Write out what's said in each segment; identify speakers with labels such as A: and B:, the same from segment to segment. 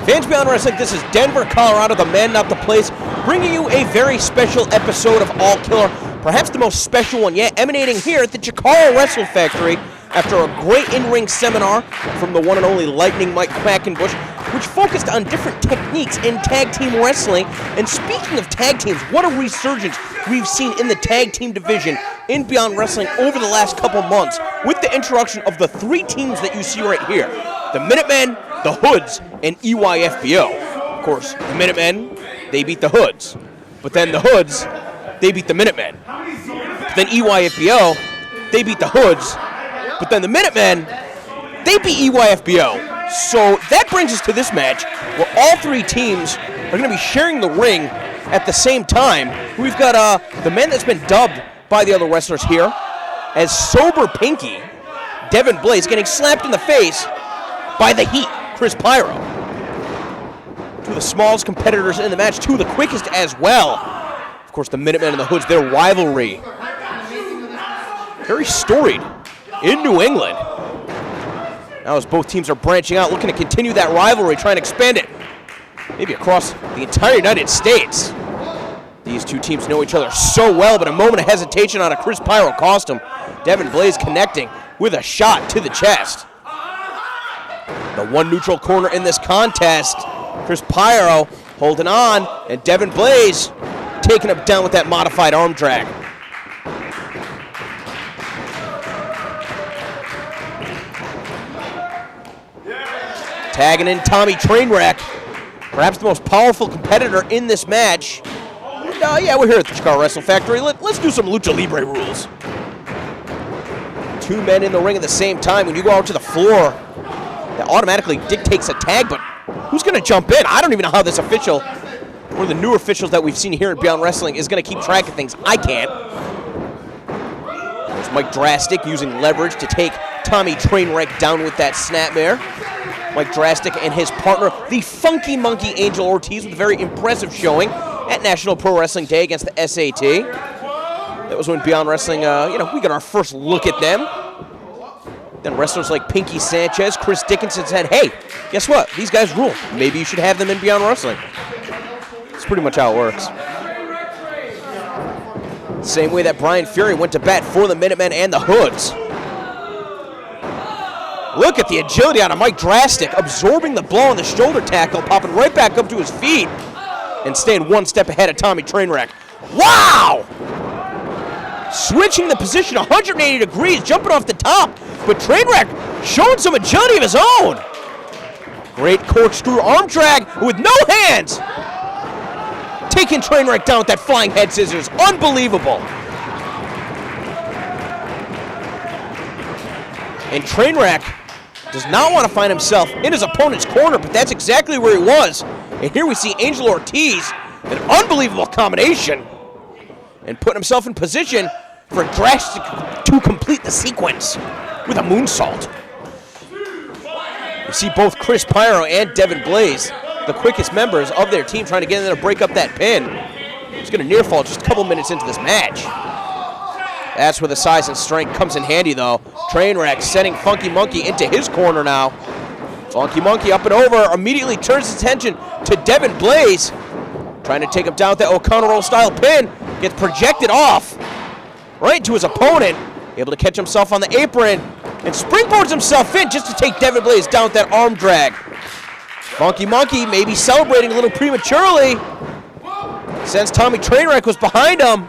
A: Fans Beyond Wrestling, this is Denver, Colorado, the man, not the place, bringing you a very special episode of All Killer, perhaps the most special one yet, emanating here at the Chikara Wrestle Factory after a great in-ring seminar from the one and only Lightning Mike Quackenbush, which focused on different techniques in tag team wrestling. And speaking of tag teams, what a resurgence we've seen in the tag team division in Beyond Wrestling over the last couple months with the introduction of the three teams that you see right here. The Minutemen, the Hoodz, and EYFBO. Of course, the Minutemen, they beat the Hoodz. But then the Hoodz, they beat the Minutemen. But then EYFBO, they beat the Hoodz. But then the Minutemen, they beat EYFBO. So that brings us to this match where all three teams are going to be sharing the ring at the same time. We've got the man that's been dubbed by the other wrestlers here as Sober Pinky, Devin Blaze, getting slapped in the face by the Heat, Chris Pyro. Two of the smallest competitors in the match, two of the quickest as well. Of course, the Minutemen and the Hoodz, their rivalry, very storied in New England. Now as both teams are branching out, looking to continue that rivalry, trying to expand it, maybe across the entire United States. These two teams know each other so well, but a moment of hesitation on a Chris Pyro cost him. Devin Blaze connecting with a shot to the chest. The one neutral corner in this contest, Chris Pyro holding on, and Devin Blaze taking him down with that modified arm drag. Tagging in Tommy Trainwreck, perhaps the most powerful competitor in this match. And, yeah, we're here at the Chikara Wrestle Factory. Let's do some Lucha Libre rules. Two men in the ring at the same time. When you go out to the floor, that automatically dictates a tag, but who's going to jump in? I don't even know how this official, one of the new officials that we've seen here in Beyond Wrestling, is going to keep track of things. I can't. There's Mike Drastic using leverage to take Tommy Trainwreck down with that snapmare. Mike Drastic and his partner, the Funky Monkey Angel Ortiz, with a very impressive showing at National Pro Wrestling Day against the SAT. That was when Beyond Wrestling, we got our first look at them. Then wrestlers like Pinky Sanchez, Chris Dickinson said, hey, guess what? These guys rule. Maybe you should have them in Beyond Wrestling. That's pretty much how it works. Same way that Brian Fury went to bat for the Minutemen and the Hoodz. Look at the agility out of Mike Drastic, absorbing the blow on the shoulder tackle, popping right back up to his feet, and staying one step ahead of Tommy Trainwreck. Wow! Switching the position 180 degrees, jumping off the top, but Trainwreck showing some agility of his own. Great corkscrew arm drag with no hands. Taking Trainwreck down with that flying head scissors. Unbelievable. And Trainwreck does not want to find himself in his opponent's corner, but that's exactly where he was. And here we see Angel Ortiz, an unbelievable combination, and putting himself in position for Drastic to complete the sequence with a moonsault. You see both Chris Pyro and Devin Blaze, the quickest members of their team, trying to get in there to break up that pin. He's going to near fall just a couple minutes into this match. That's where the size and strength comes in handy, though. Trainwreck setting Funky Monkey into his corner now. Funky Monkey up and over, immediately turns his attention to Devin Blaze. Trying to take him down with that O'Connor roll style pin. Gets projected off right to his opponent. Able to catch himself on the apron and springboards himself in just to take Devin Blaze down with that arm drag. Funky Monkey maybe celebrating a little prematurely, since Tommy Trainwreck was behind him.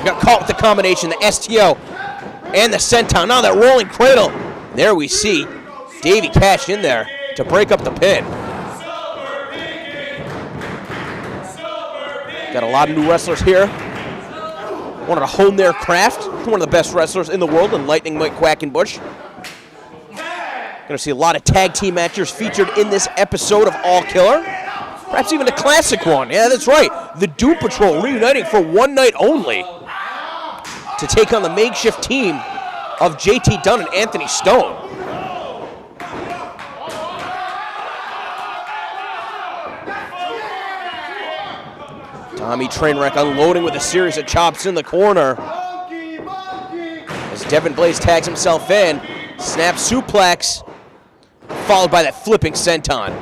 A: Got caught with the combination, the STO and the senton. Now that rolling cradle. There we see Davey Cash in there to break up the pin. Got a lot of new wrestlers here. Wanted to hone their craft. One of the best wrestlers in the world in Lightning Mike Quackenbush. Going to see a lot of tag team matches featured in this episode of All Killer. Perhaps even a classic one. Yeah, that's right. The Doom Patrol reuniting for one night only to take on the makeshift team of JT Dunn and Anthony Stone. Tommy Trainwreck unloading with a series of chops in the corner. As Devin Blaze tags himself in, snap suplex. followed by that flipping senton.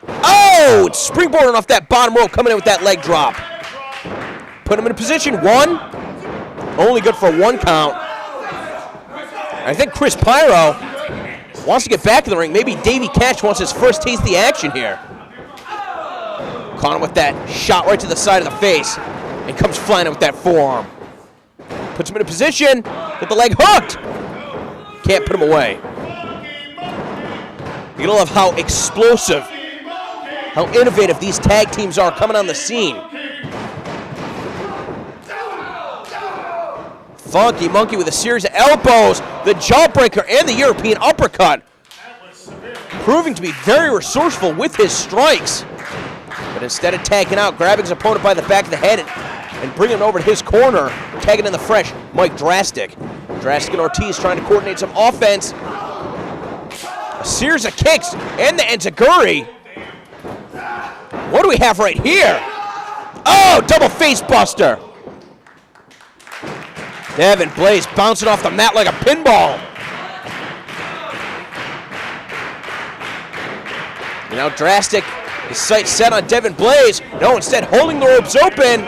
A: Oh, it's springboarding off that bottom rope, coming in with that leg drop. Put him in a position. 1. Only good for 1 count. I think Chris Pyro wants to get back in the ring. Maybe Davey Cash wants his first taste of the action here. Caught him with that shot right to the side of the face and comes flying in with that forearm. Puts him in a position with the leg hooked. Can't put him away. You're gonna love how explosive, how innovative these tag teams are coming on the scene. Funky Monkey with a series of elbows, the jawbreaker, and the European uppercut. Proving to be very resourceful with his strikes. But instead of tagging out, grabbing his opponent by the back of the head and bringing him over to his corner, tagging in the fresh Mike Drastic. Drastic and Ortiz trying to coordinate some offense. A series of kicks and the enziguri. What do we have right here? Oh, double face buster. Devin Blaze bouncing off the mat like a pinball. And now Drastic, his sights set on Devin Blaze. No, instead holding the ropes open.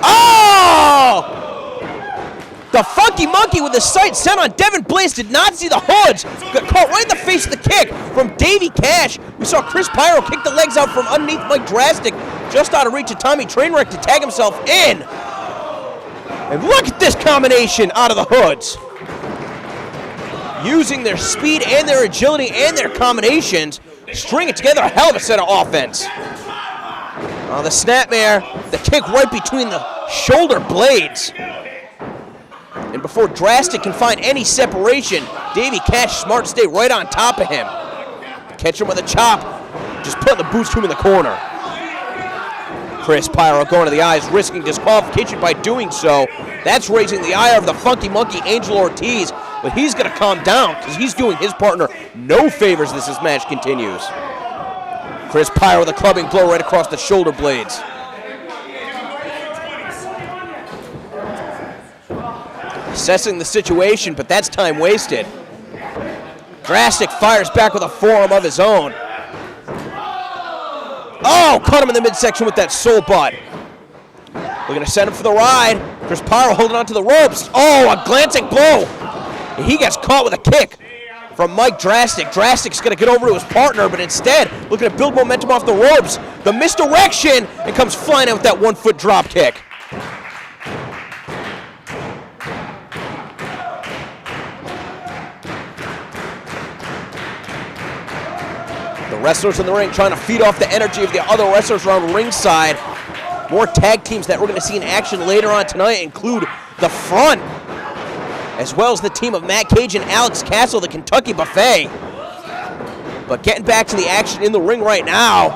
A: Oh! The Funky Monkey with his sights set on Devin Blaze did not see the Hoodz. Got caught right in the face of the kick from Davey Cash. We saw Chris Pyro kick the legs out from underneath Mike Drastic, just out of reach of Tommy Trainwreck to tag himself in. And look at this combination out of the Hoodz. Using their speed and their agility and their combinations, string it together, a hell of a set of offense. The snapmare, the kick right between the shoulder blades. And before Drastic can find any separation, Davey Cash smart to stay right on top of him. Catch him with a chop, just putting the boots to him in the corner. Chris Pyro going to the eyes, risking disqualification by doing so. That's raising the ire of the Funky Monkey, Angel Ortiz, but he's going to calm down because he's doing his partner no favors as this match continues. Chris Pyro with a clubbing blow right across the shoulder blades. Assessing the situation, but that's time wasted. Drastic fires back with a forearm of his own. Oh, caught him in the midsection with that soul butt. We're going to send him for the ride. Chris Pyro holding on to the ropes. Oh, a glancing blow. And he gets caught with a kick from Mike Drastic. Drastic's going to get over to his partner, but instead, looking to build momentum off the ropes. The misdirection, and comes flying out with that 1-foot drop kick. The wrestlers in the ring trying to feed off the energy of the other wrestlers around ringside. More tag teams that we're going to see in action later on tonight include The Front, as well as the team of Matt Cage and Alex Castle, the Kentucky Buffet. But getting back to the action in the ring right now.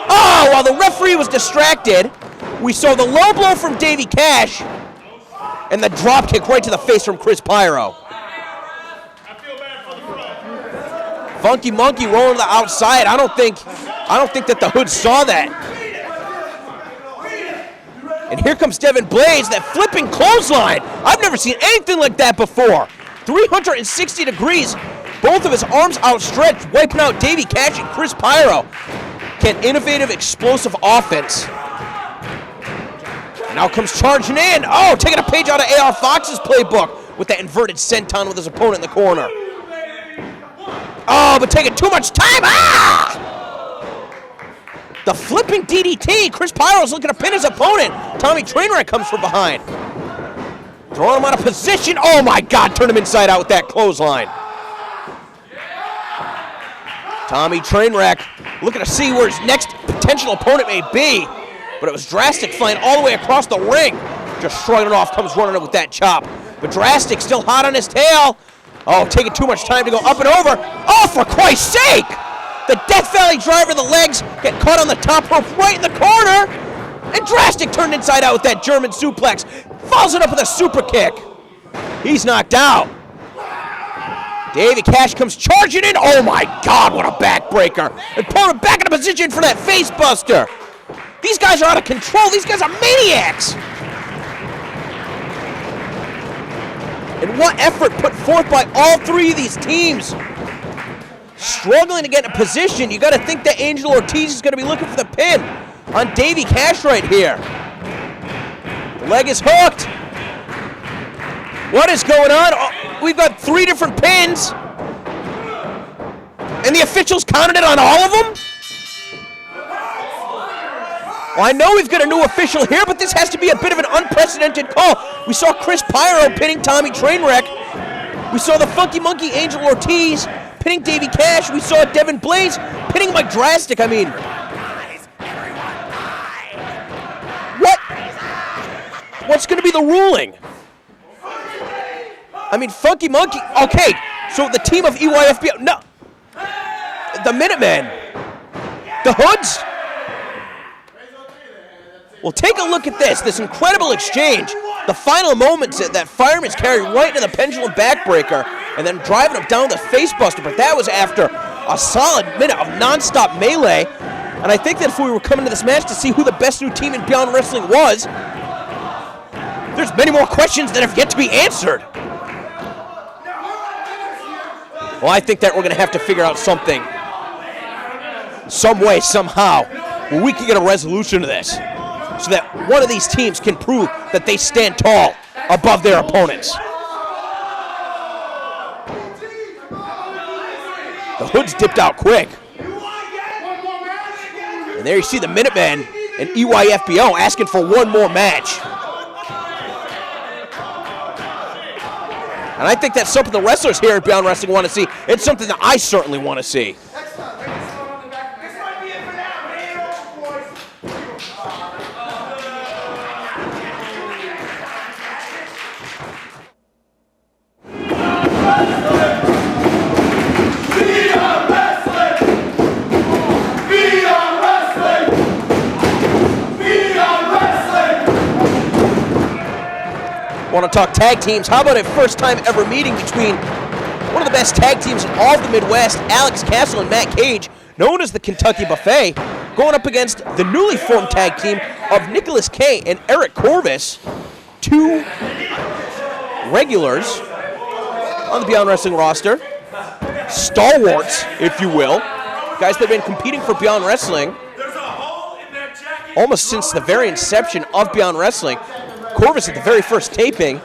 A: Oh, while the referee was distracted, we saw the low blow from Davey Cash and the drop kick right to the face from Chris Pyro. Funky Monkey rolling to the outside. I don't think that the Hoodz saw that. And here comes Devin Blaze, that flipping clothesline. I've never seen anything like that before. 360 degrees, both of his arms outstretched, wiping out Davey Cash and Chris Pyro. Can innovative, explosive offense. Now comes charging in. Oh, taking a page out of AR Fox's playbook with that inverted senton with his opponent in the corner. Oh, but taking too much time. Ah! The flipping DDT. Chris Pyro's looking to pin his opponent. Tommy Trainwreck comes from behind. Throwing him out of position. Oh, my God. Turn him inside out with that clothesline. Tommy Trainwreck looking to see where his next potential opponent may be. But it was Drastic flying all the way across the ring. Just shrugging it off. Comes running up with that chop. But Drastic still hot on his tail. Oh, taking too much time to go up and over. Oh, for Christ's sake! The Death Valley driver, the legs get caught on the top rope right in the corner. And Drastic turned inside out with that German suplex. Follows it up with a super kick. He's knocked out. Davey Cash comes charging in. Oh my God, what a backbreaker. And pulling him back into position for that face buster. These guys are out of control. These guys are maniacs. And what effort put forth by all three of these teams. Struggling to get in a position. You got to think that Angel Ortiz is going to be looking for the pin on Davey Cash right here. The leg is hooked. What is going on? Oh, we've got 3 different pins. And the officials counted it on all of them? Well, I know we've got a new official here, but this has to be a bit of an unprecedented call. We saw Chris Pyro pinning Tommy Trainwreck. We saw the Funky Monkey Angel Ortiz pinning Davey Cash. We saw Devin Blaze pinning Mike Drastic. I mean, what's going to be the ruling? I mean, Funky Monkey. Okay, so the team of EYFBO. No. The Minutemen. The Hoodz. Well, take a look at this incredible exchange. The final moments that fireman's carry right into the pendulum backbreaker and then driving him down the facebuster. But that was after a solid minute of nonstop melee. And I think that if we were coming to this match to see who the best new team in Beyond Wrestling was, there's many more questions that have yet to be answered. Well, I think that we're going to have to figure out something, some way, somehow, where we can get a resolution to this, so that one of these teams can prove that they stand tall above their opponents. The Hoodz dipped out quick. And there you see the Minutemen and EYFBO asking for one more match. And I think that's something the wrestlers here at Beyond Wrestling want to see. It's something that I certainly want to see. Want to talk tag teams? How about a first time ever meeting between one of the best tag teams in all of the Midwest, Alex Castle and Matt Cage, known as the Kentucky Buffet, going up against the newly formed tag team of Nicholas Kaye and Eric Corvis, 2 regulars on the Beyond Wrestling roster, stalwarts, if you will, guys that have been competing for Beyond Wrestling almost since the very inception of Beyond Wrestling. Corvis at the very first taping,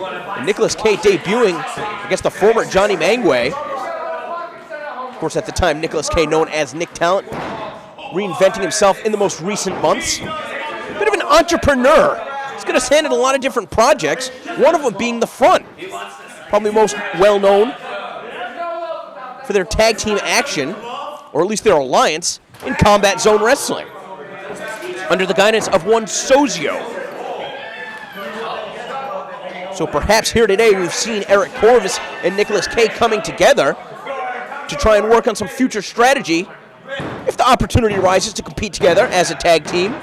A: and Nicholas Kaye debuting against the former Johnny Mangway. Of course, at the time, Nicholas Kaye, known as Nick Talent, reinventing himself in the most recent months. Bit of an entrepreneur. He's got his hand in a lot of different projects, one of them being The Front. Probably most well-known for their tag team action, or at least their alliance, in Combat Zone Wrestling, under the guidance of one Sozio. So perhaps here today we've seen Eric Corvis and Nicholas Kaye coming together to try and work on some future strategy if the opportunity arises to compete together as a tag team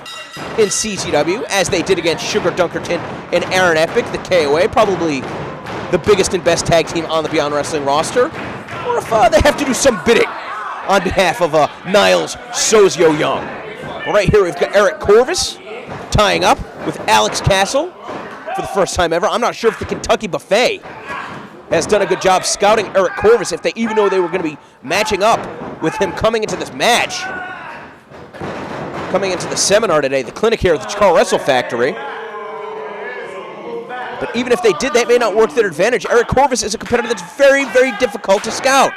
A: in CZW, as they did against Sugar Dunkerton and Aaron Epic, the KOA, probably the biggest and best tag team on the Beyond Wrestling roster, or if they have to do some bidding on behalf of Niles Sozio Young. Well, right here we've got Eric Corvis tying up with Alex Castle for the first time ever. I'm not sure if the Kentucky Buffet has done a good job scouting Eric Corvis, if they even know they were going to be matching up with him coming into this match, coming into the seminar today, the clinic here at the Chicago Wrestle Factory. But even if they did, that may not work to their advantage. Eric Corvis is a competitor that's very, very difficult to scout.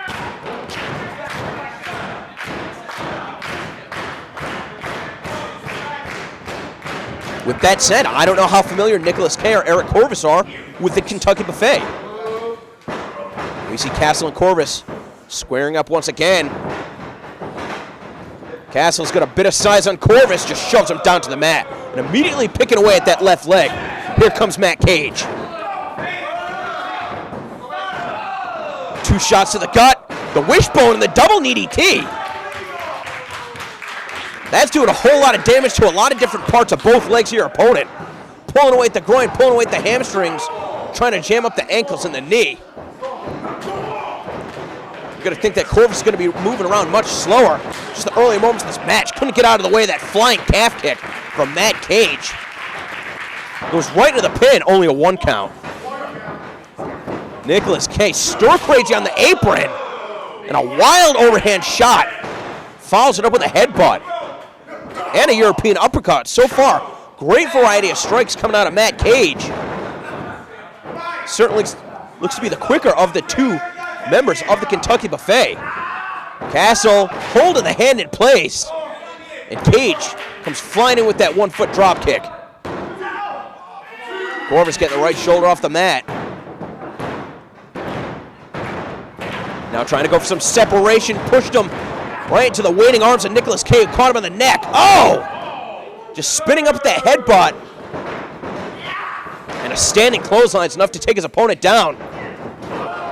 A: With that said, I don't know how familiar Nicholas Kaye or Eric Corvis are with the Kentucky Buffet. We see Castle and Corvis squaring up once again. Castle's got a bit of size on Corvis, just shoves him down to the mat, and immediately picking away at that left leg. Here comes Matt Cage. 2 shots to the gut, the wishbone, and the double knee DT. That's doing a whole lot of damage to a lot of different parts of both legs of your opponent. Pulling away at the groin, pulling away at the hamstrings, trying to jam up the ankles and the knee. You're going to think that Corvis is going to be moving around much slower. Just the early moments of this match. Couldn't get out of the way of that flying calf kick from Matt Cage. Goes right into the pin, only a 1 count. Nicholas Kaye, stir crazy on the apron. And a wild overhand shot. Follows it up with a headbutt. And a European uppercut. So far, great variety of strikes coming out of Matt Cage. Certainly looks to be the quicker of the two members of the Kentucky Buffet. Castle holding the hand in place. And Cage comes flying in with that 1-foot drop kick. Corvis getting the right shoulder off the mat. Now trying to go for some separation. Pushed him right into the waiting arms of Nicholas Kaye. Caught him on the neck. Oh! Just spinning up with that headbutt. And a standing clothesline is enough to take his opponent down.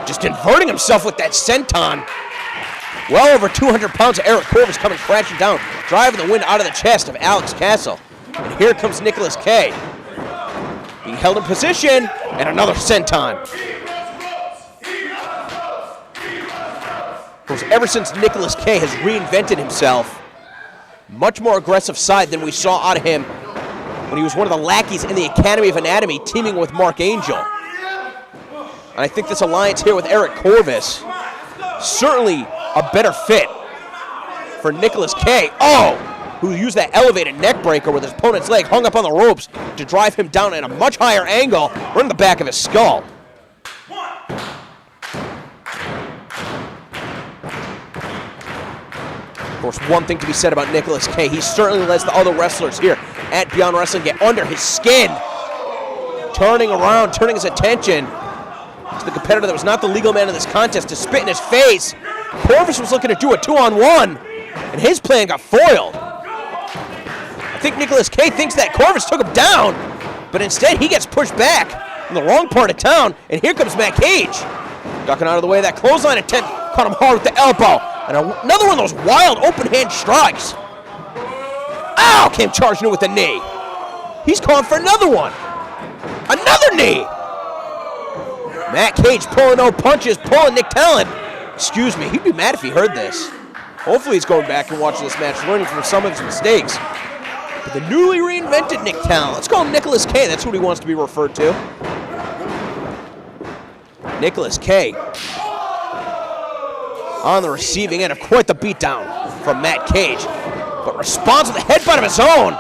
A: Just inverting himself with that senton. Well over 200 pounds of Eric Corvis coming crashing down, driving the wind out of the chest of Alex Castle. And here comes Nicholas Kaye. Being held in position, and another senton. Of course, ever since Nicholas Kaye has reinvented himself, much more aggressive side than we saw out of him when he was one of the lackeys in the Academy of Anatomy, teaming with Mark Angel. And I think this alliance here with Eric Corvis, certainly a better fit for Nicholas Kaye. Oh! Who used that elevated neck breaker with his opponent's leg hung up on the ropes to drive him down at a much higher angle, right in the back of his skull. Of course, one thing to be said about Nicholas Kaye, he certainly lets the other wrestlers here at Beyond Wrestling get under his skin. Turning around, turning his attention to the competitor that was not the legal man in this contest to spit in his face. Corvis was looking to do a 2-on-1, and his plan got foiled. I think Nicholas Kaye thinks that Corvis took him down, but instead he gets pushed back in the wrong part of town, and here comes Matt Cage. Ducking out of the way of that clothesline attempt, caught him hard with the elbow, and another one of those wild open hand strikes. Ow! Came charging in with the knee. He's calling for another one. Another knee! Matt Cage pulling no punches, pulling Nick Talon. Excuse me, he'd be mad if he heard this. Hopefully he's going back and watching this match, learning from some of his mistakes. But the newly reinvented Nick Talon, let's call him Nicholas Kaye, that's what he wants to be referred to. Nicholas Kaye on the receiving end of quite the beatdown from Matt Cage, but responds with a headbutt of his own.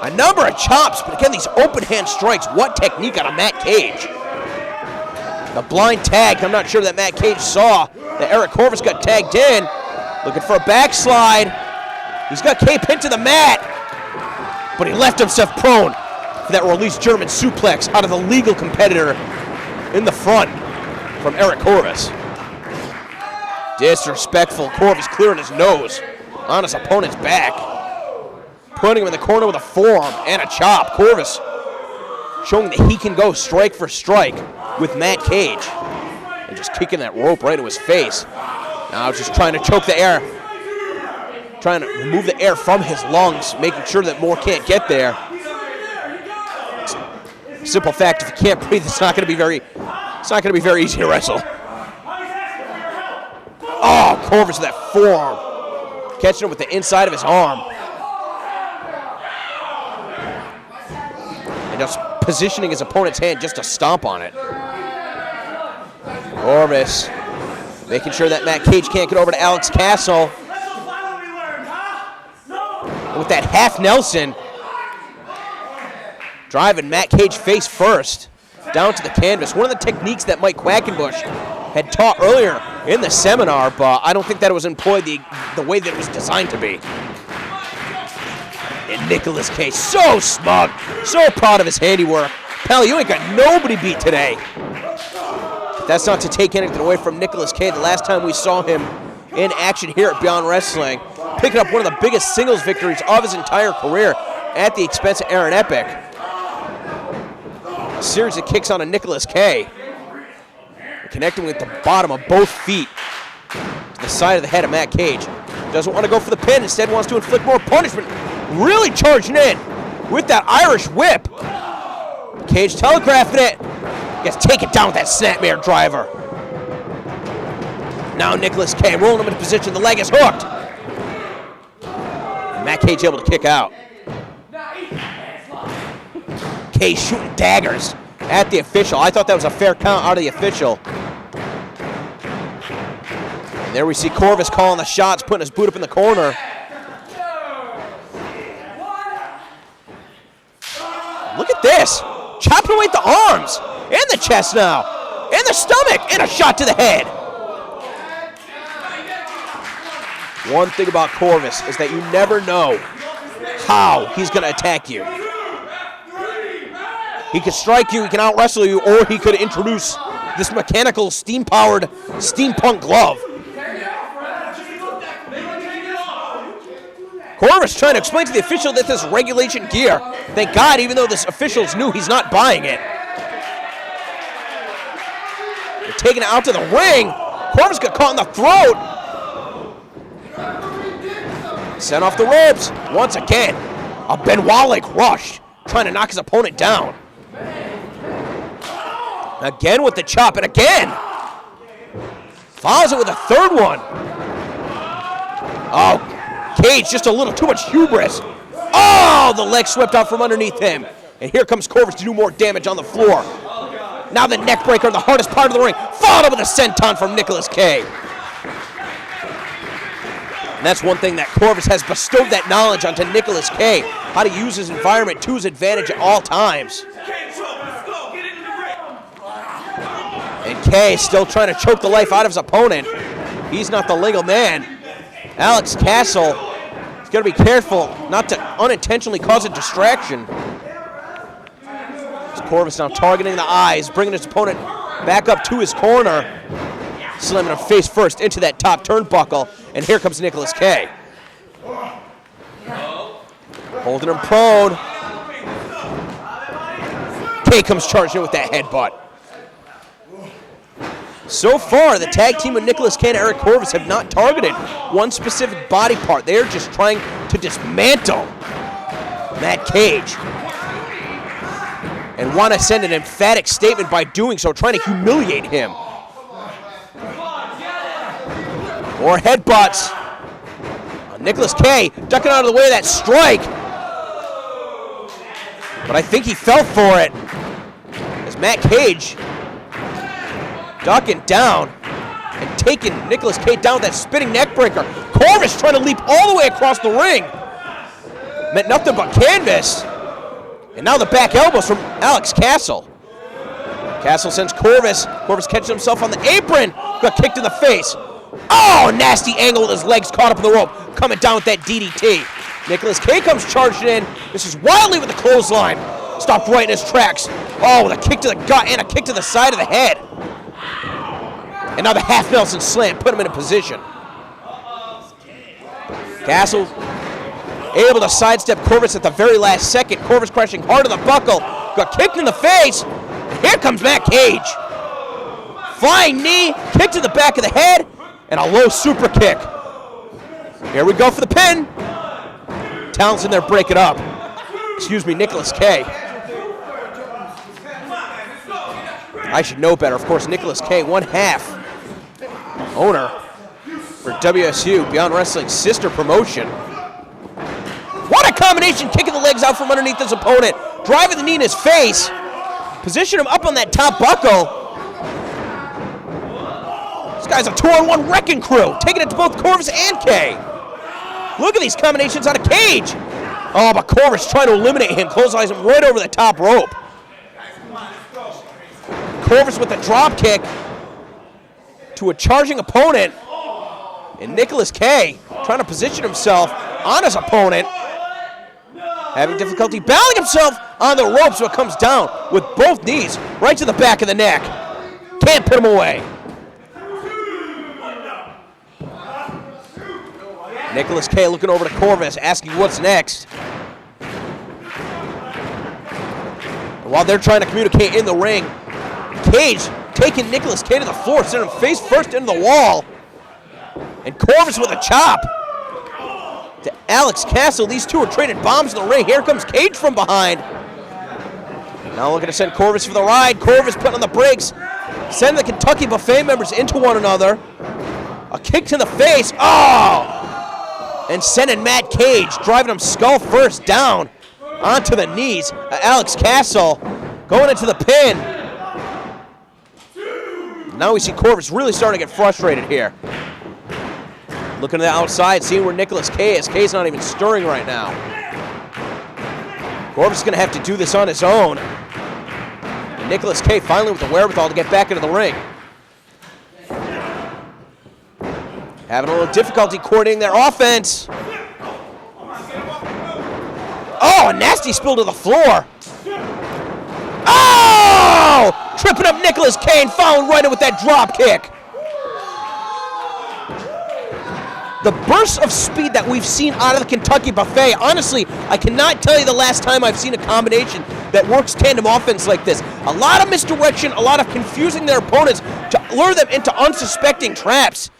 A: A number of chops, but again, these open hand strikes, what technique out of Matt Cage. The blind tag, I'm not sure that Matt Cage saw that Eric Corvis got tagged in. Looking for a backslide. He's got Kaye pinned to the mat, but he left himself prone for that released German suplex out of the legal competitor in the front from Eric Corvis. Disrespectful. Corvis clearing his nose on his opponent's back. Putting him in the corner with a forearm and a chop. Corvis showing that he can go strike for strike with Matt Cage. And just kicking that rope right to his face. Now just trying to choke the air. Trying to remove the air from his lungs, making sure that more can't get there. Simple fact, if you can't breathe, it's not going to be very easy to wrestle. Oh, Corvis with that forearm. Catching him with the inside of his arm. And just positioning his opponent's hand just to stomp on it. Corvis making sure that Matt Cage can't get over to Alex Castle. With that half Nelson, driving Matt Cage face first down to the canvas. One of the techniques that Mike Quackenbush had taught earlier in the seminar, but I don't think that it was employed the way that it was designed to be. And Nicholas Kaye, so smug, so proud of his handiwork. Pal, you ain't got nobody beat today. That's not to take anything away from Nicholas Kaye. The last time we saw him in action here at Beyond Wrestling, picking up one of the biggest singles victories of his entire career at the expense of Aaron Epic. A series of kicks on a Nicholas Kaye. Connecting with the bottom of both feet to the side of the head of Matt Cage. Doesn't want to go for the pin, instead wants to inflict more punishment. Really charging in with that Irish whip. Cage telegraphing it. Gets taken down with that snapmare driver. Now Nicholas Kaye rolling him into position. The leg is hooked. And Matt Cage able to kick out. Kaye shooting daggers at the official. I thought that was a fair count out of the official. And there we see Corvis calling the shots, putting his boot up in the corner. Look at this. Chopping away at the arms and the chest now. And the stomach. And a shot to the head. One thing about Corvis is that you never know how he's going to attack you. He could strike you, he can out-wrestle you, or he could introduce this mechanical, steam-powered, steampunk glove. Corvis trying to explain to the official that this is regulation gear. Thank God, even though this official's new, he's not buying it. They're taking it out to the ring. Corvis got caught in the throat. Sent off the ropes. Once again, a Benoit-like rush, trying to knock his opponent down. Again with the chop, and again. Follows it with a third one. Oh, Cage, just a little too much hubris. Oh, the leg swept out from underneath him. And here comes Corvis to do more damage on the floor. Now the neck breaker, the hardest part of the ring, followed up with a senton from Nicholas Kaye. And that's one thing that Corvis has bestowed that knowledge onto Nicholas Kaye, how to use his environment to his advantage at all times. And Kaye still trying to choke the life out of his opponent. He's not the legal man. Alex Castle has got to be careful not to unintentionally cause a distraction. Corvis now targeting the eyes, bringing his opponent back up to his corner. Slamming him face first into that top turnbuckle. And here comes Nicholas Kaye. Holding him prone. Kaye comes charging in with that headbutt. So far, the tag team of Nicholas Kaye and Eric Corvis have not targeted one specific body part. They're just trying to dismantle Matt Cage. And want to send an emphatic statement by doing so, trying to humiliate him. More headbutts. Nicholas Kaye ducking out of the way of that strike. But I think he fell for it. As Matt Cage ducking down and taking Nicholas Kaye down with that spinning neck breaker. Corvis trying to leap all the way across the ring. Meant nothing but canvas. And now the back elbows from Alex Castle. Castle sends Corvis. Corvis catches himself on the apron. Got kicked in the face. Oh, nasty angle with his legs caught up in the rope. Coming down with that DDT. Nicholas Kaye comes charging in. This is wildly with the clothesline. Stopped right in his tracks. Oh, with a kick to the gut and a kick to the side of the head. And now the half Nelson slam. Put him in a position. Castle able to sidestep Corvis at the very last second. Corvis crashing hard to the buckle. Got kicked in the face. And here comes Matt Cage. Flying knee. Kick to the back of the head. And a low super kick. Here we go for the pin. Talent's in there, break it up. Excuse me, Nicholas Kaye. I should know better. Of course, Nicholas Kaye, one half owner for WSU, Beyond Wrestling's sister promotion. What a combination, kicking the legs out from underneath his opponent. Driving the knee in his face. Position him up on that top buckle. This guy's a 2-on-1 wrecking crew, taking it to both Corvis and Kaye. Look at these combinations out of Cage. Oh, but Corvis trying to eliminate him, clotheslines him right over the top rope. Corvis with the drop kick to a charging opponent. And Nicholas Kaye trying to position himself on his opponent. Having difficulty balancing himself on the ropes, so it comes down with both knees right to the back of the neck. Can't put him away. Nicholas Kaye looking over to Corvis, asking what's next. And while they're trying to communicate in the ring, Cage taking Nicholas Kaye to the floor, sending him face first into the wall. And Corvis with a chop to Alex Castle. These two are trading bombs in the ring. Here comes Cage from behind. Now looking to send Corvis for the ride. Corvis putting on the brakes, sending the Kentucky Buffet members into one another. A kick to the face. Oh! And sending Matt Cage, driving him skull first down onto the knees. Alex Castle Going into the pin. Now we see Corvis really starting to get frustrated here. Looking to the outside, seeing where Nicholas Kaye is. Kaye's not even stirring right now. Corvis is going to have to do this on his own. And Nicholas Kaye finally with the wherewithal to get back into the ring. Having a little difficulty coordinating their offense. Oh, a nasty spill to the floor. Oh! Tripping up Nicholas Kaye and following right in with that drop kick. The burst of speed that we've seen out of the Kentucky Buffet, honestly, I cannot tell you the last time I've seen a combination that works tandem offense like this. A lot of misdirection, a lot of confusing their opponents to lure them into unsuspecting traps.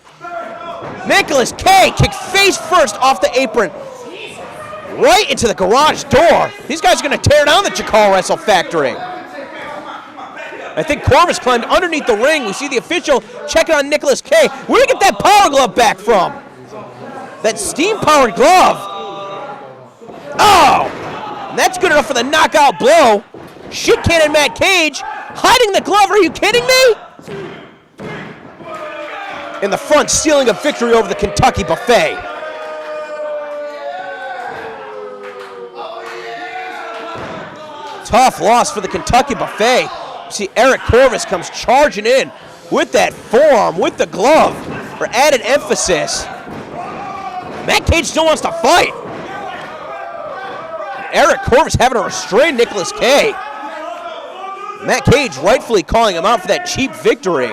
A: Nicholas Kaye kicked face first off the apron, right into the garage door. These guys are going to tear down the Jaka Wrestle Factory. I think Corvis climbed underneath the ring. We see the official checking on Nicholas Kaye. Where did he get that power glove back from? That steam-powered glove. Oh! And that's good enough for the knockout blow. Shit cannon Matt Cage hiding the glove. Are you kidding me? In the front, stealing a victory over the Kentucky Buffet. Tough loss for the Kentucky Buffet. You see Eric Corvis comes charging in with that forearm, with the glove, for added emphasis. Matt Cage still wants to fight. Eric Corvis having to restrain Nicholas Kaye. Matt Cage rightfully calling him out for that cheap victory.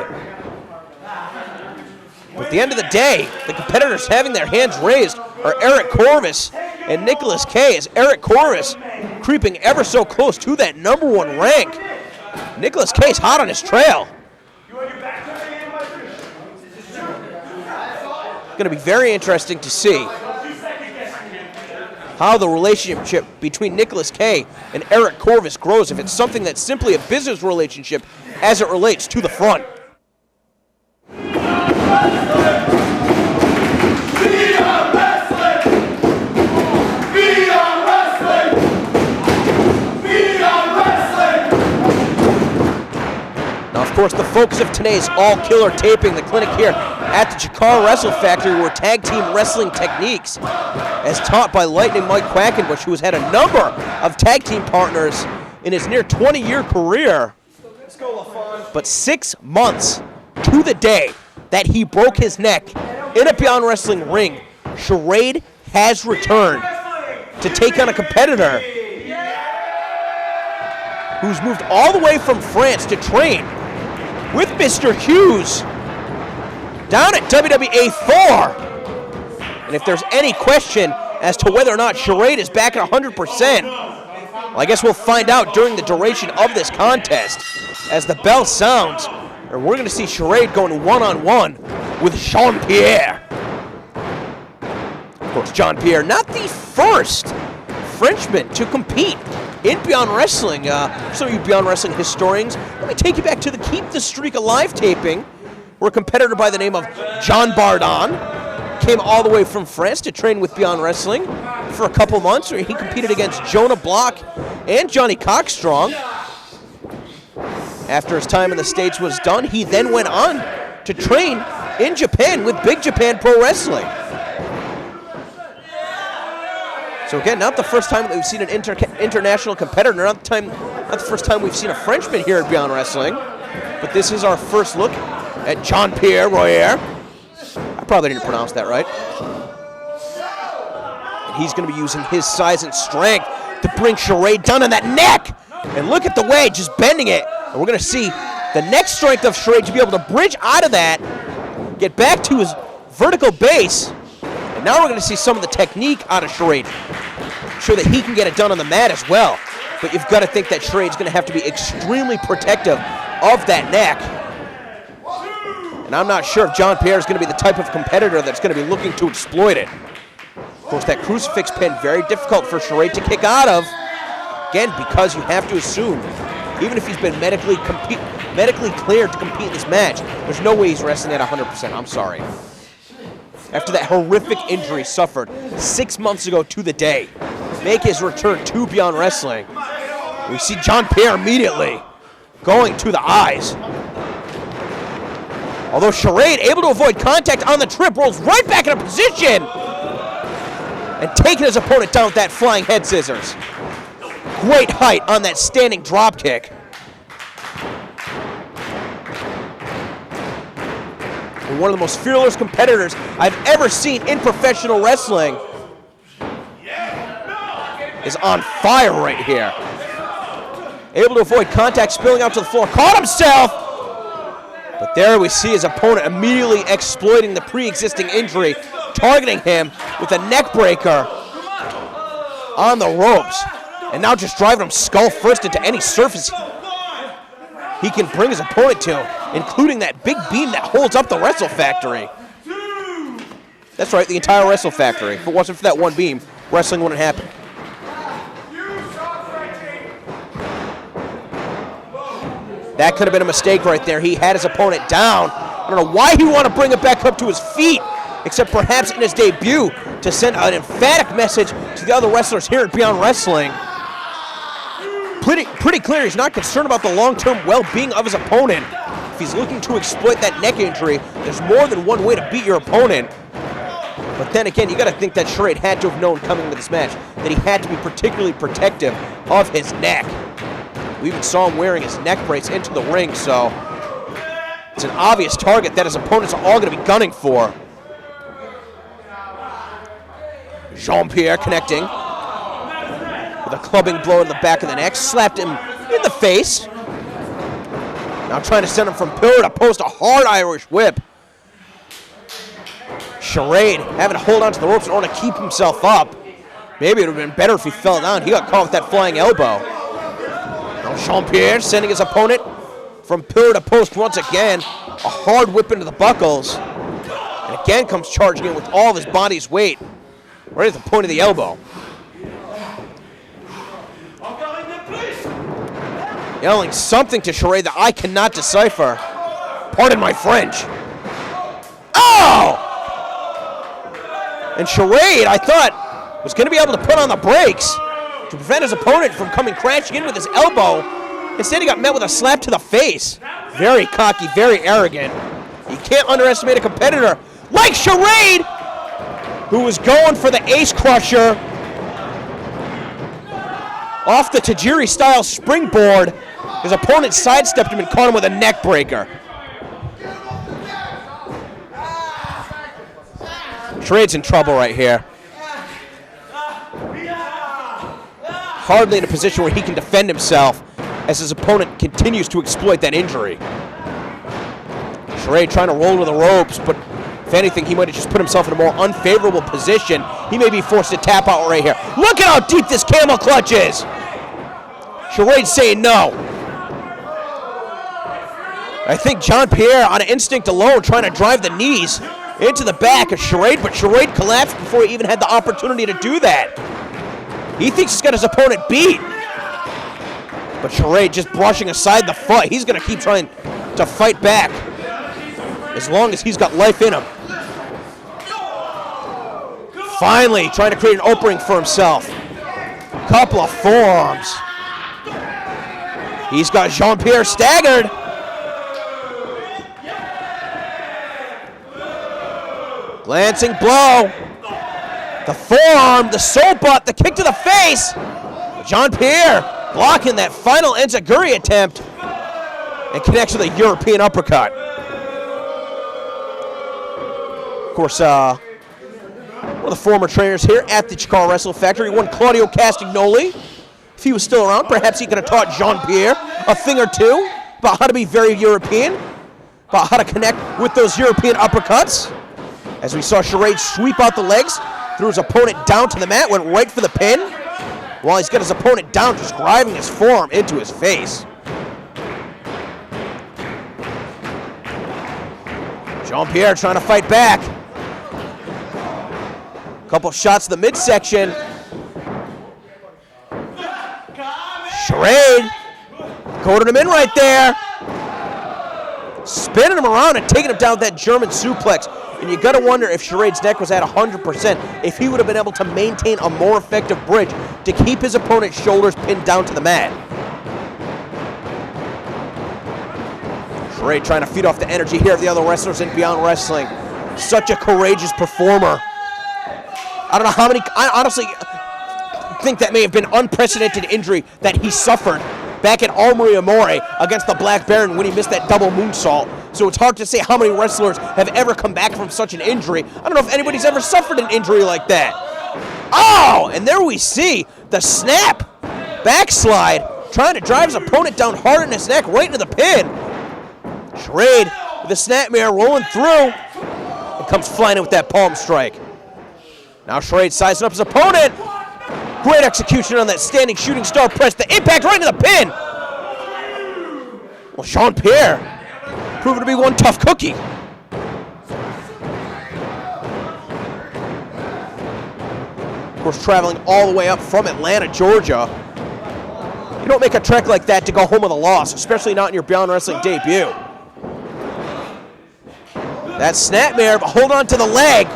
A: But at the end of the day, the competitors having their hands raised are Eric Corvis and Nicholas Kaye, as Eric Corvis creeping ever so close to that #1 rank. Nicholas Kaye's hot on his trail. Going to be very interesting to see how the relationship between Nicholas Kaye and Eric Corvis grows, if it's something that's simply a business relationship as it relates to the front. Now, of course, the focus of today's all-killer taping, the clinic here at the Jaka Wrestle Factory, were tag team wrestling techniques, as taught by Lightning Mike Quackenbush, who has had a number of tag team partners in his near 20-year career. But 6 months to the day that he broke his neck in a Beyond Wrestling ring, Charade has returned to take on a competitor who's moved all the way from France to train with Mr. Hughes down at WWE 4. And if there's any question as to whether or not Charade is back at 100%, well, I guess we'll find out during the duration of this contest as the bell sounds. And we're going to see Charade going one-on-one with Jean-Pierre. Of course, Jean-Pierre, not the first Frenchman to compete in Beyond Wrestling. Some of you Beyond Wrestling historians, let me take you back to the Keep the Streak Alive taping, where a competitor by the name of John Bardon came all the way from France to train with Beyond Wrestling for a couple months, where he competed against Jonah Block and Johnny Cockstrong. After his time in the States was done, he then went on to train in Japan with Big Japan Pro Wrestling. So again, not the first time that we've seen an international competitor, not the first time we've seen a Frenchman here at Beyond Wrestling, but this is our first look at Jean-Pierre Royere. I probably didn't pronounce that right. And he's going to be using his size and strength to bring Charade down on that neck. And look at the way, just bending it. And we're going to see the neck strength of Charade to be able to bridge out of that, get back to his vertical base. And now we're going to see some of the technique out of Charade, show that he can get it done on the mat as well. But you've got to think that Charade's going to have to be extremely protective of that neck. And I'm not sure if Jean-Pierre is going to be the type of competitor that's going to be looking to exploit it. Of course, that crucifix pin, very difficult for Charade to kick out of. Again, because you have to assume, even if he's been medically cleared to compete in this match, there's no way he's wrestling at 100%. I'm sorry. After that horrific injury suffered 6 months ago to the day, make his return to Beyond Wrestling. We see Jean-Pierre immediately going to the eyes. Although Charade, able to avoid contact on the trip, rolls right back into position and taking his opponent down with that flying head scissors. Great height on that standing drop kick. And one of the most fearless competitors I've ever seen in professional wrestling is on fire right here. Able to avoid contact, spilling out to the floor, caught himself! But there we see his opponent immediately exploiting the pre-existing injury, targeting him with a neck breaker on the ropes, and now just driving him skull first into any surface he can bring his opponent to, including that big beam that holds up the Wrestle Factory. That's right, the entire Wrestle Factory. If it wasn't for that one beam, wrestling wouldn't happen. That could have been a mistake right there. He had his opponent down. I don't know why he would want to bring it back up to his feet, except perhaps in his debut to send an emphatic message to the other wrestlers here at Beyond Wrestling. Pretty clear he's not concerned about the long-term well-being of his opponent. If he's looking to exploit that neck injury, there's more than one way to beat your opponent. But then again, you got to think that Charade had to have known coming into this match that he had to be particularly protective of his neck. We even saw him wearing his neck brace into the ring, so it's an obvious target that his opponents are all going to be gunning for. Jean-Pierre connecting with a clubbing blow in the back of the neck, slapped him in the face. Now trying to send him from pillar to post, a hard Irish whip. Charade having to hold on to the ropes in order to keep himself up. Maybe it would have been better if he fell down. He got caught with that flying elbow. Now Jean-Pierre sending his opponent from pillar to post once again. A hard whip into the buckles. And again comes charging in with all of his body's weight. Right at the point of the elbow. Yelling something to Charade that I cannot decipher. Pardon my French. Oh! And Charade, I thought, was going to be able to put on the brakes to prevent his opponent from coming crashing in with his elbow. Instead, he got met with a slap to the face. Very cocky, very arrogant. You can't underestimate a competitor like Charade, who was going for the ace crusher off the Tajiri-style springboard. His opponent sidestepped him and caught him with a neck breaker. Charade's in trouble right here. Hardly in a position where he can defend himself as his opponent continues to exploit that injury. Charade trying to roll to the ropes, but if anything, he might have just put himself in a more unfavorable position. He may be forced to tap out right here. Look at how deep this camel clutch is. Charade's saying no. I think Jean-Pierre, on instinct alone, trying to drive the knees into the back of Charade, but Charade collapsed before he even had the opportunity to do that. He thinks he's got his opponent beat. But Charade just brushing aside the foot. He's going to keep trying to fight back as long as he's got life in him. Finally, trying to create an opening for himself. Couple of forearms. He's got Jean-Pierre staggered. Glancing blow. The forearm, the soul butt, the kick to the face. Jean-Pierre blocking that final enziguri attempt and connects with a European uppercut. Of course, one of the former trainers here at the Chikara Wrestle Factory, one Claudio Castagnoli. If he was still around, perhaps he could have taught Jean-Pierre a thing or two about how to be very European, about how to connect with those European uppercuts. As we saw Charade sweep out the legs, threw his opponent down to the mat, went right for the pin, while he's got his opponent down, just driving his forearm into his face. Jean-Pierre trying to fight back. Couple shots to the midsection. Charade coded him in right there. Spinning him around and taking him down with that German suplex. And you got to wonder if Charade's neck was at 100%, if he would have been able to maintain a more effective bridge to keep his opponent's shoulders pinned down to the mat. Charade trying to feed off the energy here of the other wrestlers in Beyond Wrestling. Such a courageous performer. I don't know how many, I honestly think that may have been unprecedented injury that he suffered back at Armory Amore against the Black Baron when he missed that double moonsault. So it's hard to say how many wrestlers have ever come back from such an injury. I don't know if anybody's ever suffered an injury like that. Oh, and there we see the snap, backslide, trying to drive his opponent down hard in his neck, right into the pin. Charade with the snapmare rolling through and comes flying in with that palm strike. Now Charade sizing up his opponent. Great execution on that standing shooting star press. The impact right into the pin. Well, Jean-Pierre proving to be one tough cookie. Of course, traveling all the way up from Atlanta, Georgia. You don't make a trek like that to go home with a loss, especially not in your Beyond Wrestling debut. That snapmare, but hold on to the leg.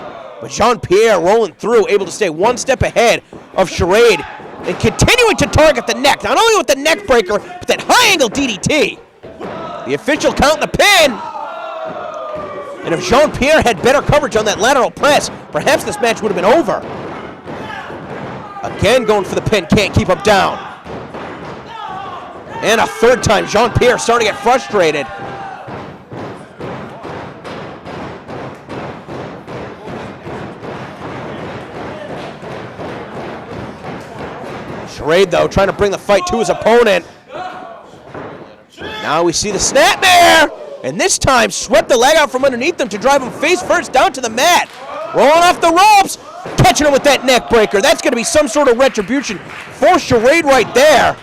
A: But Jean-Pierre rolling through, able to stay one step ahead of Charade and continuing to target the neck. Not only with the neck breaker, but that high angle DDT. The official count the pin. And if Jean-Pierre had better coverage on that lateral press, perhaps this match would have been over. Again going for the pin, can't keep him down. And a third time, Jean-Pierre starting to get frustrated. Charade, though, trying to bring the fight to his opponent. Now we see the snapmare, and this time swept the leg out from underneath him to drive him face first down to the mat. Rolling off the ropes, catching him with that neck breaker. That's going to be some sort of retribution for Charade right there.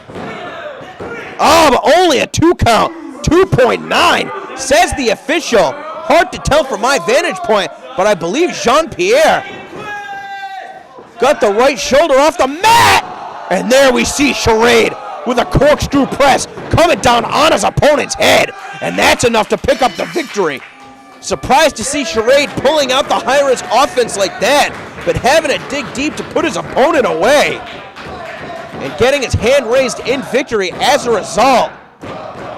A: Oh, but only a 2 count, 2.9, says the official. Hard to tell from my vantage point, but I believe Jean-Pierre got the right shoulder off the mat. And there we see Charade with a corkscrew press coming down on his opponent's head. And that's enough to pick up the victory. Surprised to see Charade pulling out the high-risk offense like that, but having to dig deep to put his opponent away. And getting his hand raised in victory as a result.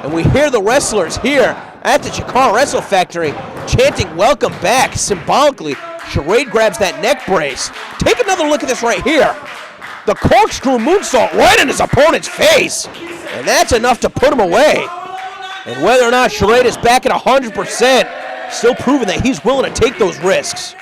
A: And we hear the wrestlers here at the Jaka Wrestle Factory chanting welcome back symbolically. Charade grabs that neck brace. Take another look at this right here. The corkscrew moonsault right in his opponent's face. And that's enough to put him away. And whether or not Charade is back at 100%, still proving that he's willing to take those risks.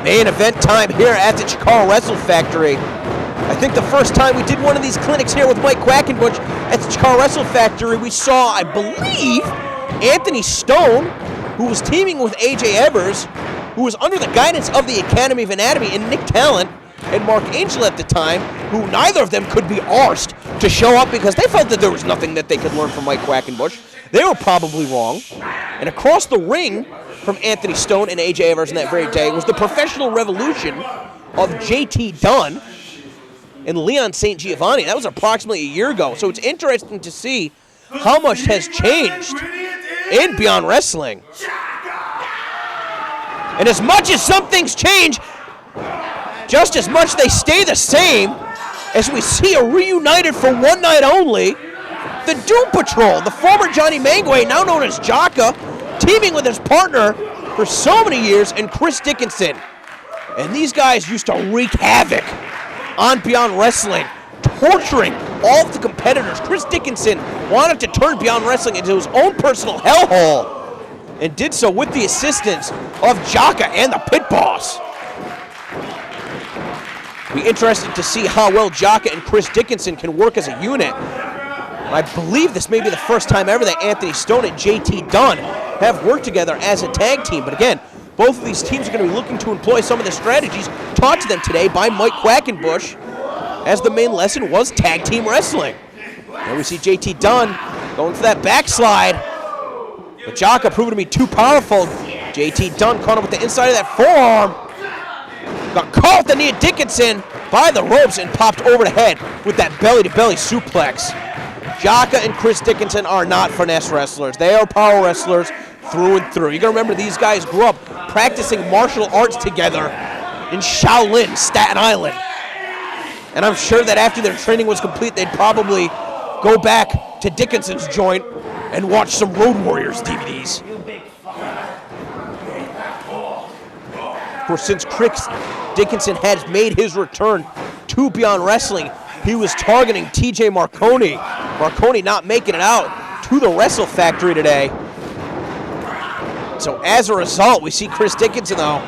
A: Main event time here at the Jaka Wrestle Factory. I think the first time we did one of these clinics here with Mike Quackenbush at the Jaka Wrestle Factory, we saw, I believe, Anthony Stone, who was teaming with AJ Evers, who was under the guidance of the Academy of Anatomy, and Nick Talent and Mark Angel at the time, who neither of them could be arsed to show up because they felt that there was nothing that they could learn from Mike Quackenbush. They were probably wrong. And across the ring from Anthony Stone and AJ Evers in that very day was the professional revolution of JT Dunn and Leon St. Giovanni. That was approximately a year ago. So it's interesting to see how much has changed in Beyond Wrestling. And as much as some things change, just as much they stay the same as we see a reunited for one night only, the Doom Patrol, the former Johnny Mangway, now known as Jaka, teaming with his partner for so many years, and Chris Dickinson. And these guys used to wreak havoc on Beyond Wrestling, torturing all of the competitors. Chris Dickinson wanted to turn Beyond Wrestling into his own personal hellhole, and did so with the assistance of Jaka and the Pit Boss. Be interested to see how well Jaka and Chris Dickinson can work as a unit. I believe this may be the first time ever that Anthony Stone and JT Dunn have worked together as a tag team. But again, both of these teams are going to be looking to employ some of the strategies taught to them today by Mike Quackenbush, as the main lesson was tag team wrestling. There we see JT Dunn going for that backslide, but Jaka proving to be too powerful. JT Dunn caught him with the inside of that forearm. Got caught with the knee of Dickinson by the ropes and popped over the head with that belly-to-belly suplex. Jaka and Chris Dickinson are not finesse wrestlers. They are power wrestlers through and through. You gotta remember, these guys grew up practicing martial arts together in Shaolin, Staten Island. And I'm sure that after their training was complete, they'd probably go back to Dickinson's joint and watch some Road Warriors DVDs. Of course, since Chris Dickinson has made his return to Beyond Wrestling, he was targeting TJ Marconi. Marconi not making it out to the Wrestle Factory today. So as a result, we see Chris Dickinson, though,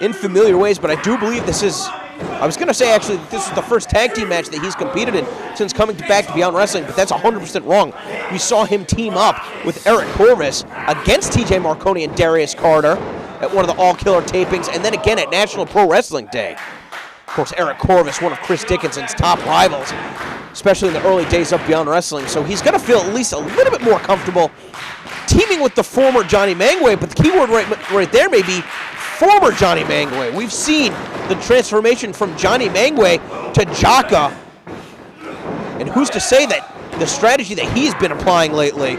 A: in familiar ways, but I do believe this is, I was going to say actually that this is the first tag team match that he's competed in since coming back to Beyond Wrestling, but that's 100% wrong. We saw him team up with Eric Corvis against TJ Marconi and Darius Carter at one of the All-Killer tapings, and then again at National Pro Wrestling Day. Of course, Eric Corvis, one of Chris Dickinson's top rivals, especially in the early days of Beyond Wrestling, so he's going to feel at least a little bit more comfortable teaming with the former Johnny Mangway, but the keyword right there may be former Johnny Mangway. We've seen the transformation from Johnny Mangway to Jaka, and who's to say that the strategy that he's been applying lately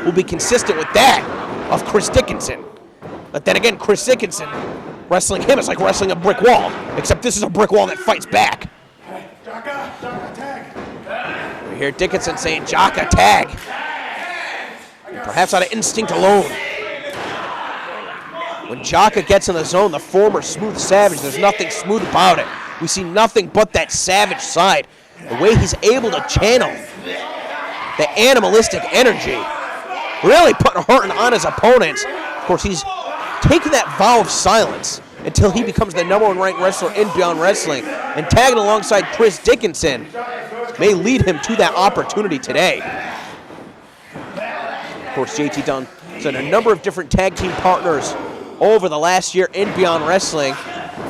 A: will be consistent with that of Chris Dickinson. But then again, Chris Dickinson, wrestling him is like wrestling a brick wall, except this is a brick wall that fights back.
B: Jaka, tag.
A: We hear Dickinson saying, Jaka, tag. Perhaps out of instinct alone. When Jaka gets in the zone, the former Smooth Savage, there's nothing smooth about it. We see nothing but that savage side. The way he's able to channel the animalistic energy, really putting hurting on his opponents. Of course, he's taking that vow of silence until he becomes the #1 ranked wrestler in Beyond Wrestling, and tagging alongside Chris Dickinson may lead him to that opportunity today. Of course, JT Dunn has had a number of different tag team partners over the last year in Beyond Wrestling.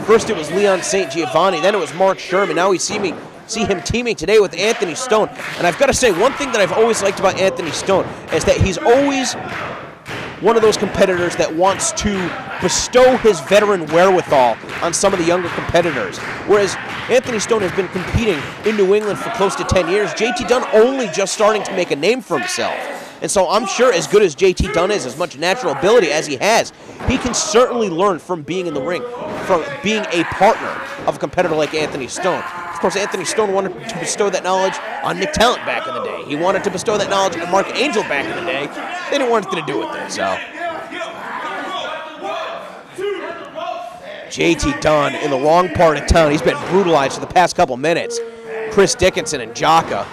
A: First it was Leon St. Giovanni, then it was Mark Sherman. Now we see him teaming today with Anthony Stone. And I've got to say, one thing that I've always liked about Anthony Stone is that he's always one of those competitors that wants to bestow his veteran wherewithal on some of the younger competitors. Whereas Anthony Stone has been competing in New England for close to 10 years, JT Dunn only just starting to make a name for himself. And so I'm sure as good as JT Dunn is, as much natural ability as he has, he can certainly learn from being in the ring, from being a partner of a competitor like Anthony Stone. Of course, Anthony Stone wanted to bestow that knowledge on Nick Talent back in the day. He wanted to bestow that knowledge on Mark Angel back in the day. They didn't want anything to do with it, so. JT Dunn in the wrong part of town. He's been brutalized for the past couple minutes. Chris Dickinson and Jaka.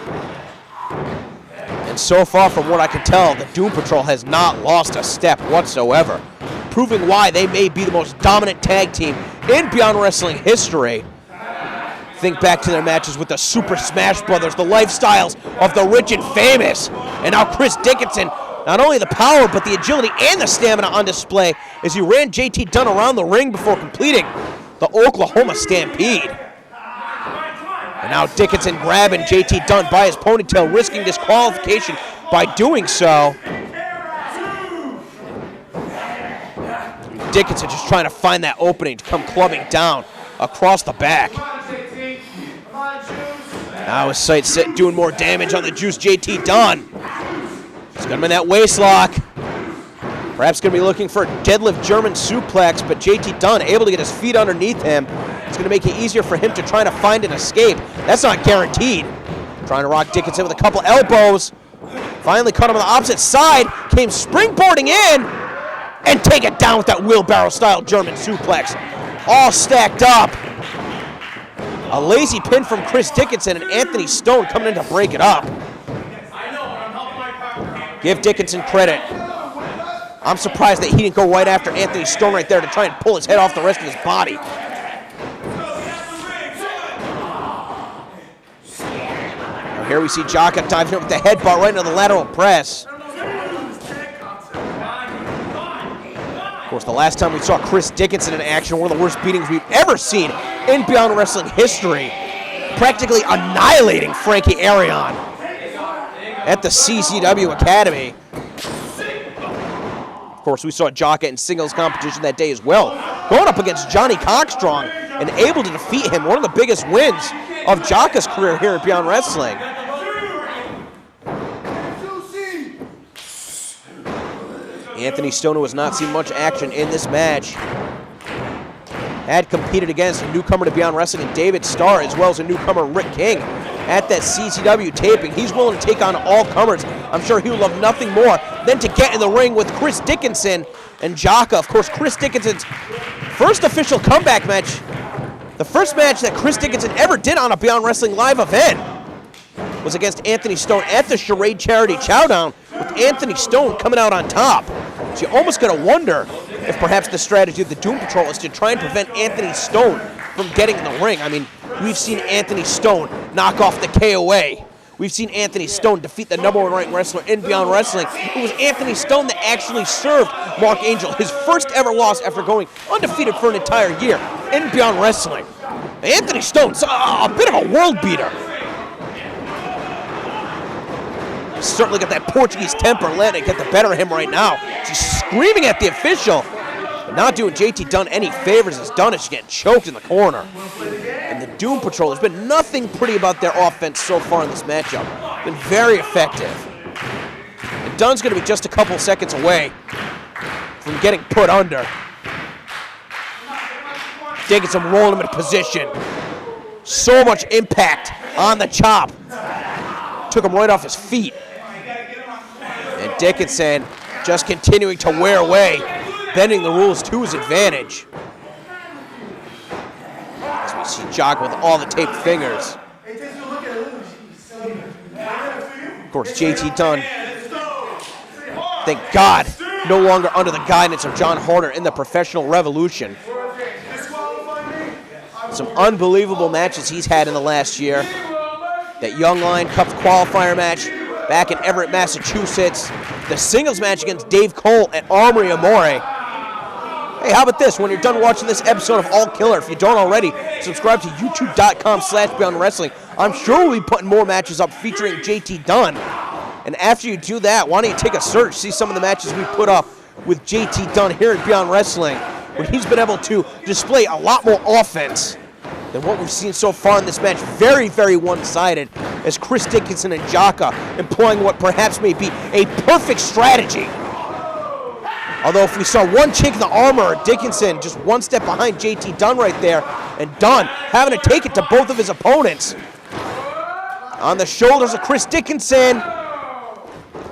A: And so far, from what I can tell, the Doom Patrol has not lost a step whatsoever, proving why they may be the most dominant tag team in Beyond Wrestling history. Think back to their matches with the Super Smash Brothers, the lifestyles of the rich and famous. And now Chris Dickinson, not only the power, but the agility and the stamina on display as he ran JT Dunn around the ring before completing the Oklahoma Stampede. And now Dickinson grabbing JT Dunn by his ponytail, risking disqualification by doing so. Dickinson just trying to find that opening to come clubbing down across the back. Now his sights set doing more damage on the Juice JT Dunn. He's got him in that waist lock. Perhaps going to be looking for a deadlift German suplex, but JT Dunn able to get his feet underneath him. It's going to make it easier for him to try to find an escape. That's not guaranteed. Trying to rock Dickinson with a couple elbows. Finally caught him on the opposite side. Came springboarding in and take it down with that wheelbarrow-style German suplex. All stacked up. A lazy pin from Chris Dickinson and Anthony Stone coming in to break it up. Give Dickinson credit. I'm surprised that he didn't go right after Anthony Stone right there to try and pull his head off the rest of his body. Now here we see Jaka diving up with the headbutt right into the lateral press. Of course, the last time we saw Chris Dickinson in action, one of the worst beatings we've ever seen in Beyond Wrestling history, practically annihilating Frankie Arion at the CCW Academy. Of course, we saw Jaka in singles competition that day as well, going up against Johnny Cockstrong and able to defeat him. One of the biggest wins of Jaka's career here at Beyond Wrestling. Anthony Stone, who has not seen much action in this match, had competed against a newcomer to Beyond Wrestling and David Starr, as well as a newcomer, Rick King, at that CCW taping. He's willing to take on all comers. I'm sure he would love nothing more than to get in the ring with Chris Dickinson and Jaka. Of course, Chris Dickinson's first official comeback match, the first match that Chris Dickinson ever did on a Beyond Wrestling live event, was against Anthony Stone at the Charade Charity Chowdown, with Anthony Stone coming out on top. So you almost gotta wonder if perhaps the strategy of the Doom Patrol is to try and prevent Anthony Stone from getting in the ring. I mean, we've seen Anthony Stone knock off the KOA. We've seen Anthony Stone defeat the #1 ranked wrestler in Beyond Wrestling. It was Anthony Stone that actually served Mark Angel his first ever loss after going undefeated for an entire year in Beyond Wrestling. Anthony Stone's a bit of a world beater. He's certainly got that Portuguese temper letting it get the better of him right now. He's screaming at the official, but not doing JT Dunn any favors as Dunn is getting choked in the corner. And the Doom Patrol, there's been nothing pretty about their offense so far in this matchup. Been very effective. And Dunn's going to be just a couple seconds away from getting put under. Dickinson rolling him into position. So much impact on the chop. Took him right off his feet. And Dickinson just continuing to wear away, bending the rules to his advantage. As we see Jaka with all the taped fingers. Of course, JT Dunn, thank God, no longer under the guidance of John Horner in the Professional Revolution. Some unbelievable matches he's had in the last year. That Young Lion Cup qualifier match back in Everett, Massachusetts. The singles match against Dave Cole at Armory Amore. Hey, how about this? When you're done watching this episode of All Killer, if you don't already, subscribe to youtube.com/beyondwrestling. I'm sure we'll be putting more matches up featuring JT Dunn. And after you do that, why don't you take a search, see some of the matches we put up with JT Dunn here at Beyond Wrestling, where he's been able to display a lot more offense than what we've seen so far in this match. Very, very one-sided, as Chris Dickinson and Jaka employing what perhaps may be a perfect strategy. Although if we saw one chink in the armor, Dickinson just one step behind JT Dunn right there, and Dunn having to take it to both of his opponents. On the shoulders of Chris Dickinson.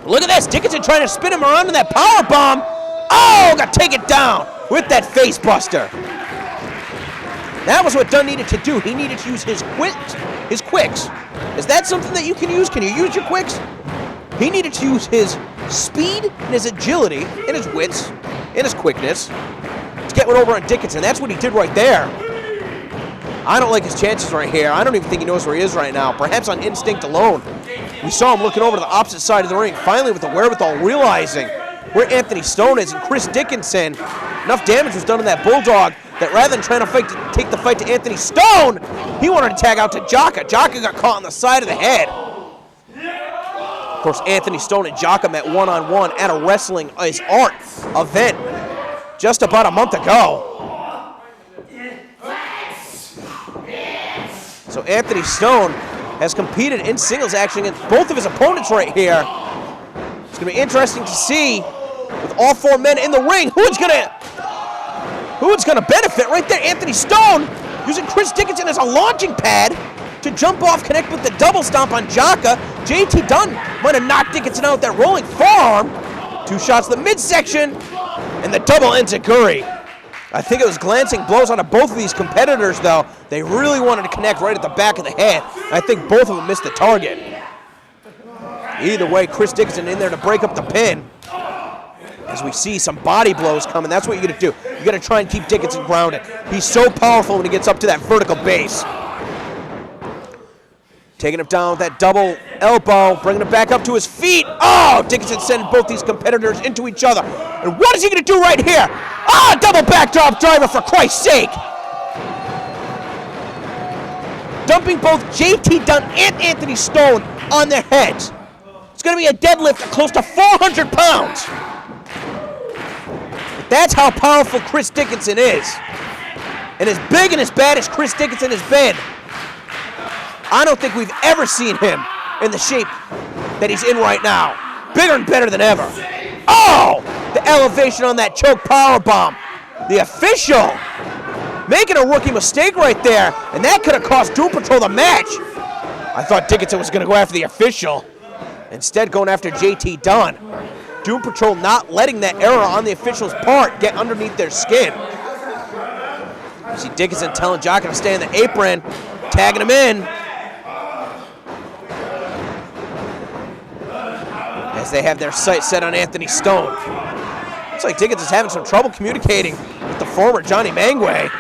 A: Look at this, Dickinson trying to spin him around in that power bomb. Oh, got to take it down with that face buster. That was what Dunn needed to do. He needed to use his quicks. Is that something that you can use? Can you use your quicks? He needed to use his speed and his agility and his wits and his quickness to get one over on Dickinson. That's what he did right there. I don't like his chances right here. I don't even think he knows where he is right now. Perhaps on instinct alone. We saw him looking over to the opposite side of the ring, finally with the wherewithal realizing where Anthony Stone is, and Chris Dickinson. Enough damage was done in that Bulldog that rather than trying to take the fight to Anthony Stone, he wanted to tag out to Jaka. Jaka got caught on the side of the head. Of course, Anthony Stone and Jaka met one-on-one at a Wrestling is Art event just about a month ago. So Anthony Stone has competed in singles action against both of his opponents right here. It's going to be interesting to see, with all four men in the ring, who's going to benefit right there. Anthony Stone using Chris Dickinson as a launching pad to jump off, connect with the double stomp on Jaka. JT Dunn might have knocked Dickinson out with that rolling forearm. 2 shots to the midsection and the double enziguri. I think it was glancing blows onto both of these competitors, though. They really wanted to connect right at the back of the head. I think both of them missed the target. Either way, Chris Dickinson in there to break up the pin. As we see some body blows coming, that's what you got to do. You got to try and keep Dickinson grounded. He's so powerful when he gets up to that vertical base. Taking him down with that double elbow, bringing him back up to his feet. Oh, Dickinson sending both these competitors into each other. And what is he going to do right here? Ah, double backdrop driver, for Christ's sake. Dumping both JT Dunn and Anthony Stone on their heads. It's going to be a deadlift of close to 400 pounds. But that's how powerful Chris Dickinson is. And as big and as bad as Chris Dickinson has been, I don't think we've ever seen him in the shape that he's in right now. Bigger and better than ever. Oh! The elevation on that choke powerbomb. The official making a rookie mistake right there, and that could have cost Doom Patrol the match. I thought Dickinson was going to go after the official. Instead, going after JT Dunn. Doom Patrol not letting that error on the official's part get underneath their skin. You see Dickinson telling Jaka to stay in the apron, tagging him in. As they have their sights set on Anthony Stone. Looks like Dickinson's having some trouble communicating with the former Johnny Mangway.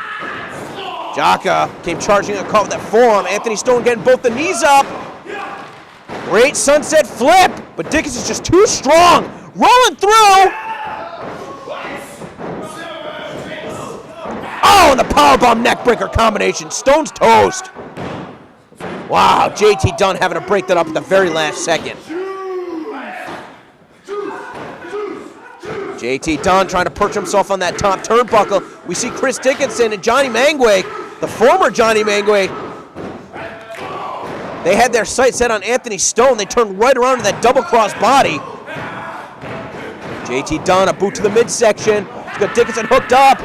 A: Jaka came charging and caught with that forearm. Anthony Stone getting both the knees up. Great sunset flip, but Dickinson's just too strong. Rolling through. Oh, and the powerbomb neckbreaker combination. Stone's toast. Wow, JT Dunn having to break that up at the very last second. JT Dunn trying to perch himself on that top turnbuckle. We see Chris Dickinson and Johnny Mangway, the former Johnny Mangway. They had their sights set on Anthony Stone. They turned right around to that double cross body. JT Dunn, a boot to the midsection. He's got Dickinson hooked up.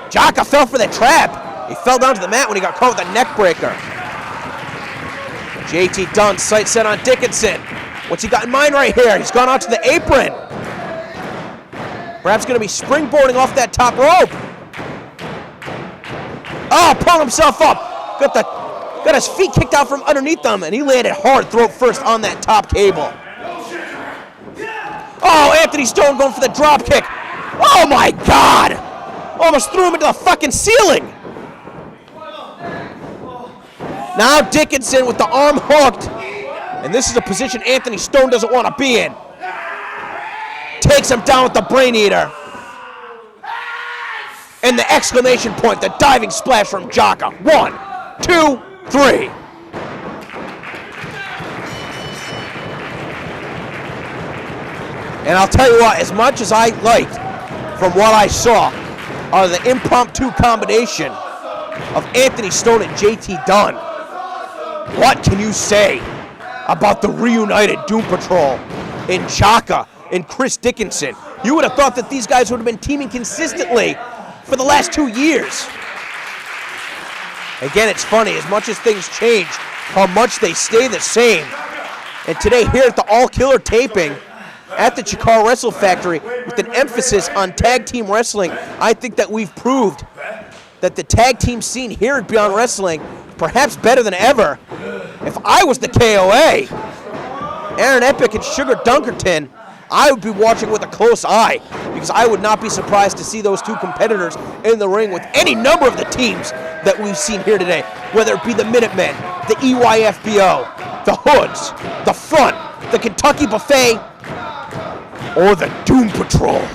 A: Jaka fell for the trap. He fell down to the mat when he got caught with a neck breaker. JT Dunn, sights set on Dickinson. What's he got in mind right here? He's gone out to the apron. Perhaps going to be springboarding off that top rope. Oh, pulling himself up. Got his feet kicked out from underneath him, and he landed hard throat first on that top cable. Oh, Anthony Stone going for the drop kick. Oh my God! Almost threw him into the fucking ceiling. Now Dickinson with the arm hooked, and this is a position Anthony Stone doesn't want to be in. Takes him down with the Brain Eater. And the exclamation point, the diving splash from Jaka. 1, 2, 3. And I'll tell you what, as much as I liked from what I saw of the impromptu combination of Anthony Stone and JT Dunn, what can you say about the reunited Doom Patrol in Jaka and Chris Dickinson? You would have thought that these guys would have been teaming consistently for the last 2 years. Again, it's funny, as much as things change, how much they stay the same. And today here at the All Killer taping at the Chikara Wrestle Factory with an emphasis on tag team wrestling, I think that we've proved that the tag team scene here at Beyond Wrestling, perhaps better than ever. If I was the KOA, Aaron Epic and Sugar Dunkerton, I would be watching with a close eye, because I would not be surprised to see those two competitors in the ring with any number of the teams that we've seen here today, whether it be the Minutemen, the EYFBO, the Hoodz, the Front, the Kentucky Buffet, or the Doom Patrol.